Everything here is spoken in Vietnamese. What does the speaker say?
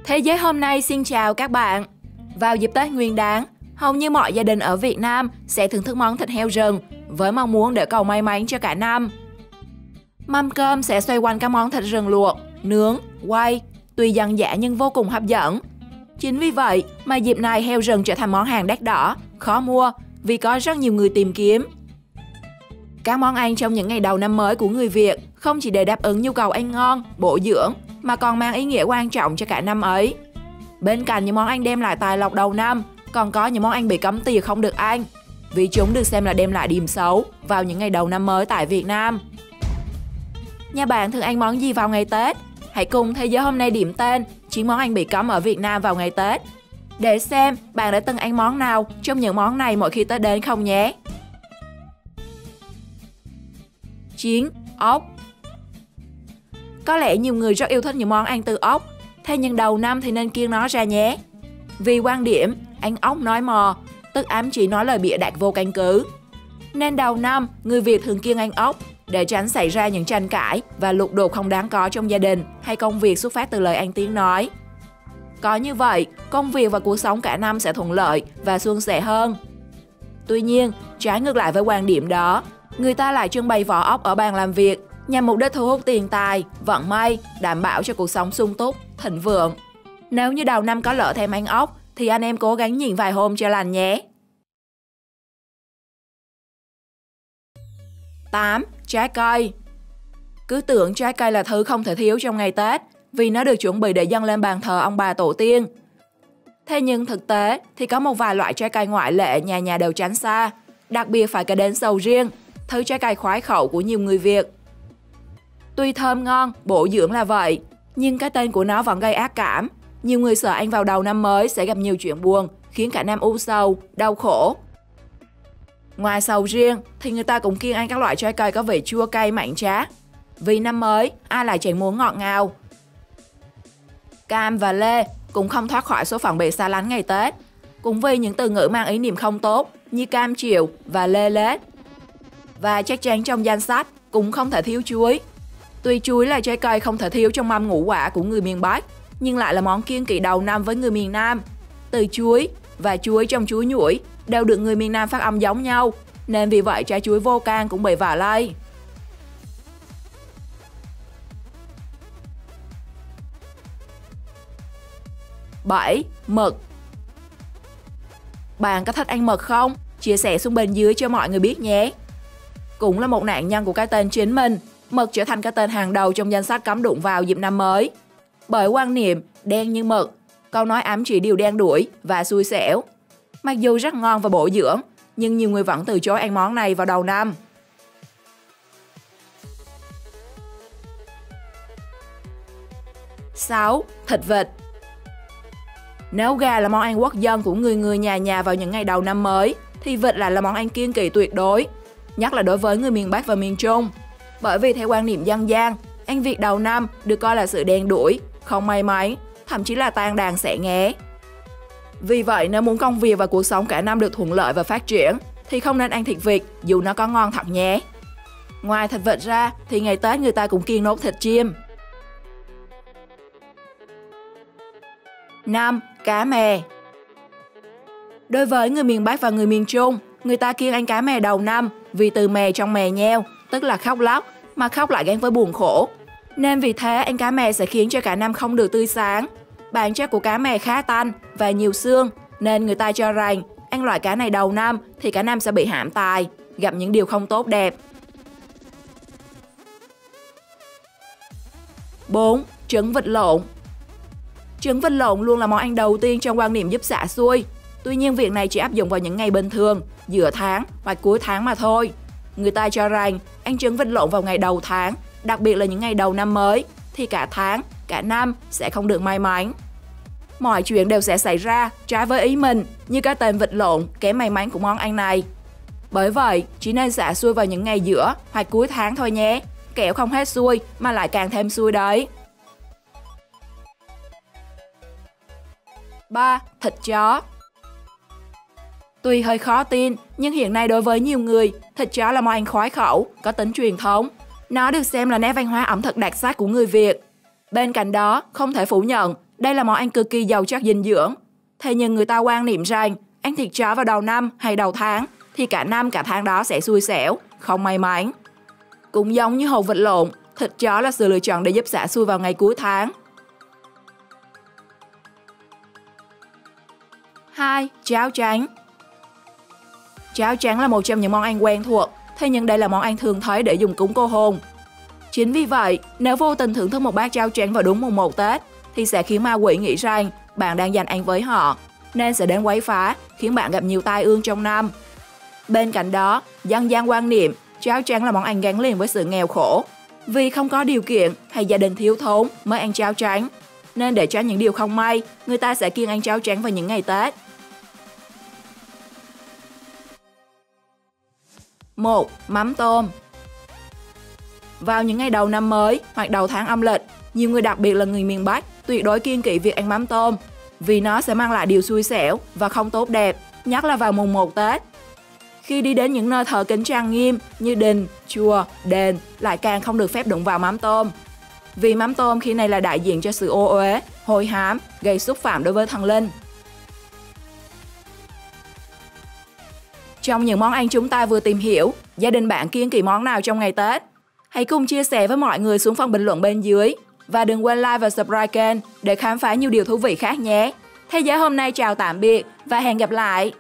Thế giới hôm nay xin chào các bạn. Vào dịp Tết Nguyên Đán, hầu như mọi gia đình ở Việt Nam sẽ thưởng thức món thịt heo rừng với mong muốn để cầu may mắn cho cả năm. Mâm cơm sẽ xoay quanh các món thịt rừng luộc, nướng, quay, tuy dân dã nhưng vô cùng hấp dẫn. Chính vì vậy mà dịp này heo rừng trở thành món hàng đắt đỏ, khó mua vì có rất nhiều người tìm kiếm. Các món ăn trong những ngày đầu năm mới của người Việt không chỉ để đáp ứng nhu cầu ăn ngon, bổ dưỡng mà còn mang ý nghĩa quan trọng cho cả năm ấy. Bên cạnh những món ăn đem lại tài lộc đầu năm, còn có những món ăn bị cấm tiệc không được ăn, vì chúng được xem là đem lại điểm xấu vào những ngày đầu năm mới tại Việt Nam. Nhà bạn thường ăn món gì vào ngày Tết? Hãy cùng Thế giới hôm nay điểm tên 9 món ăn bị cấm ở Việt Nam vào ngày Tết, để xem bạn đã từng ăn món nào trong những món này mỗi khi Tết đến không nhé. 9. Ốc. Có lẽ nhiều người rất yêu thích những món ăn từ ốc, thế nhưng đầu năm thì nên kiêng nó ra nhé. Vì quan điểm ăn ốc nói mò, tức ám chỉ nói lời bịa đặt vô căn cứ. Nên đầu năm, người Việt thường kiêng ăn ốc để tránh xảy ra những tranh cãi và lục đục không đáng có trong gia đình hay công việc xuất phát từ lời ăn tiếng nói. Có như vậy, công việc và cuộc sống cả năm sẽ thuận lợi và suôn sẻ hơn. Tuy nhiên, trái ngược lại với quan điểm đó, người ta lại trưng bày vỏ ốc ở bàn làm việc nhằm mục đích thu hút tiền tài, vận may, đảm bảo cho cuộc sống sung túc, thịnh vượng. Nếu như đầu năm có lỡ thèm ăn ốc, thì anh em cố gắng nhịn vài hôm cho lành nhé. 8. Trái cây. Cứ tưởng trái cây là thứ không thể thiếu trong ngày Tết, vì nó được chuẩn bị để dâng lên bàn thờ ông bà tổ tiên. Thế nhưng thực tế thì có một vài loại trái cây ngoại lệ nhà nhà đều tránh xa, đặc biệt phải kể đến sầu riêng, thứ trái cây khoái khẩu của nhiều người Việt. Tuy thơm ngon, bổ dưỡng là vậy, nhưng cái tên của nó vẫn gây ác cảm. Nhiều người sợ ăn vào đầu năm mới sẽ gặp nhiều chuyện buồn, khiến cả năm u sầu, đau khổ. Ngoài sầu riêng thì người ta cũng kiêng ăn các loại trái cây có vị chua cay mặn chát. Vì năm mới, ai lại chẳng muốn ngọt ngào. Cam và lê cũng không thoát khỏi số phận bị xa lánh ngày Tết, cũng vì những từ ngữ mang ý niệm không tốt như cam chiều và lê lết. Và chắc chắn trong danh sách cũng không thể thiếu chuối. Tuy chuối là trái cây không thể thiếu trong mâm ngũ quả của người miền Bắc, nhưng lại là món kiêng kỵ đầu năm với người miền Nam. Từ chuối và chuối trong chuối nhủi đều được người miền Nam phát âm giống nhau, nên vì vậy trái chuối vô can cũng bị vạ lây. Bảy. Mực. Bạn có thích ăn mực không? Chia sẻ xuống bên dưới cho mọi người biết nhé. Cũng là một nạn nhân của cái tên chính mình, mực trở thành cái tên hàng đầu trong danh sách cấm đụng vào dịp năm mới. Bởi quan niệm đen như mực, câu nói ám chỉ điều đen đủi và xui xẻo. Mặc dù rất ngon và bổ dưỡng, nhưng nhiều người vẫn từ chối ăn món này vào đầu năm. 6. Thịt vịt. Nếu gà là món ăn quốc dân của người người nhà nhà vào những ngày đầu năm mới, thì vịt lại là món ăn kiêng kỵ tuyệt đối, nhất là đối với người miền Bắc và miền Trung. Bởi vì theo quan niệm dân gian, ăn vịt đầu năm được coi là sự đen đủi, không may mắn, thậm chí là tan đàn xẻ nghé. Vì vậy, nếu muốn công việc và cuộc sống cả năm được thuận lợi và phát triển, thì không nên ăn thịt vịt dù nó có ngon thật nhé. Ngoài thịt vịt ra, thì ngày Tết người ta cũng kiêng nốt thịt chim. 5. Cá mè. Đối với người miền Bắc và người miền Trung, người ta kiêng ăn cá mè đầu năm vì từ mè trong mè nheo, tức là khóc lóc, mà khóc lại gắn với buồn khổ. Nên vì thế ăn cá mè sẽ khiến cho cả năm không được tươi sáng. Bản chất của cá mè khá tanh và nhiều xương, nên người ta cho rằng ăn loại cá này đầu năm thì cả năm sẽ bị hãm tài, gặp những điều không tốt đẹp. 4. Trứng vịt lộn. Trứng vịt lộn luôn là món ăn đầu tiên trong quan niệm giúp xả xui. Tuy nhiên việc này chỉ áp dụng vào những ngày bình thường, giữa tháng hoặc cuối tháng mà thôi. Người ta cho rằng ăn trứng vịt lộn vào ngày đầu tháng, đặc biệt là những ngày đầu năm mới, thì cả tháng, cả năm sẽ không được may mắn. Mọi chuyện đều sẽ xảy ra trái với ý mình, như cái tên vịt lộn kém may mắn của món ăn này. Bởi vậy, chỉ nên xả xui vào những ngày giữa hoặc cuối tháng thôi nhé, kẻo không hết xui mà lại càng thêm xui đấy. 3. Thịt chó. Tuy hơi khó tin, nhưng hiện nay đối với nhiều người, thịt chó là món ăn khoái khẩu, có tính truyền thống. Nó được xem là nét văn hóa ẩm thực đặc sắc của người Việt. Bên cạnh đó, không thể phủ nhận, Đây là món ăn cực kỳ giàu chất dinh dưỡng. Thế nhưng người ta quan niệm rằng ăn thịt chó vào đầu năm hay đầu tháng thì cả năm cả tháng đó sẽ xui xẻo, không may mắn. Cũng giống như hột vịt lộn, thịt chó là sự lựa chọn để giúp xả xui vào ngày cuối tháng. 2. Cháo trắng. Cháo trắng là một trong những món ăn quen thuộc, thế nhưng đây là món ăn thường thấy để dùng cúng cô hồn. Chính vì vậy, nếu vô tình thưởng thức một bát cháo trắng vào đúng mùng 1 Tết, thì sẽ khiến ma quỷ nghĩ rằng bạn đang dành ăn với họ, nên sẽ đến quấy phá, khiến bạn gặp nhiều tai ương trong năm. Bên cạnh đó, dân gian quan niệm cháo trắng là món ăn gắn liền với sự nghèo khổ. Vì không có điều kiện hay gia đình thiếu thốn mới ăn cháo trắng, nên để tránh những điều không may, người ta sẽ kiêng ăn cháo trắng vào những ngày Tết. 1. Mắm tôm. Vào những ngày đầu năm mới hoặc đầu tháng âm lịch, nhiều người đặc biệt là người miền Bắc tuyệt đối kiêng kỵ việc ăn mắm tôm vì nó sẽ mang lại điều xui xẻo và không tốt đẹp, nhất là vào mùng 1 Tết. Khi đi đến những nơi thờ kính trang nghiêm như đình, chùa, đền lại càng không được phép đụng vào mắm tôm. Vì mắm tôm khi này là đại diện cho sự ô uế, hôi hám, gây xúc phạm đối với thần linh. Trong những món ăn chúng ta vừa tìm hiểu, gia đình bạn kiêng kỵ món nào trong ngày Tết? Hãy cùng chia sẻ với mọi người xuống phần bình luận bên dưới. Và đừng quên like và subscribe kênh để khám phá nhiều điều thú vị khác nhé. Thế giới hôm nay chào tạm biệt và hẹn gặp lại!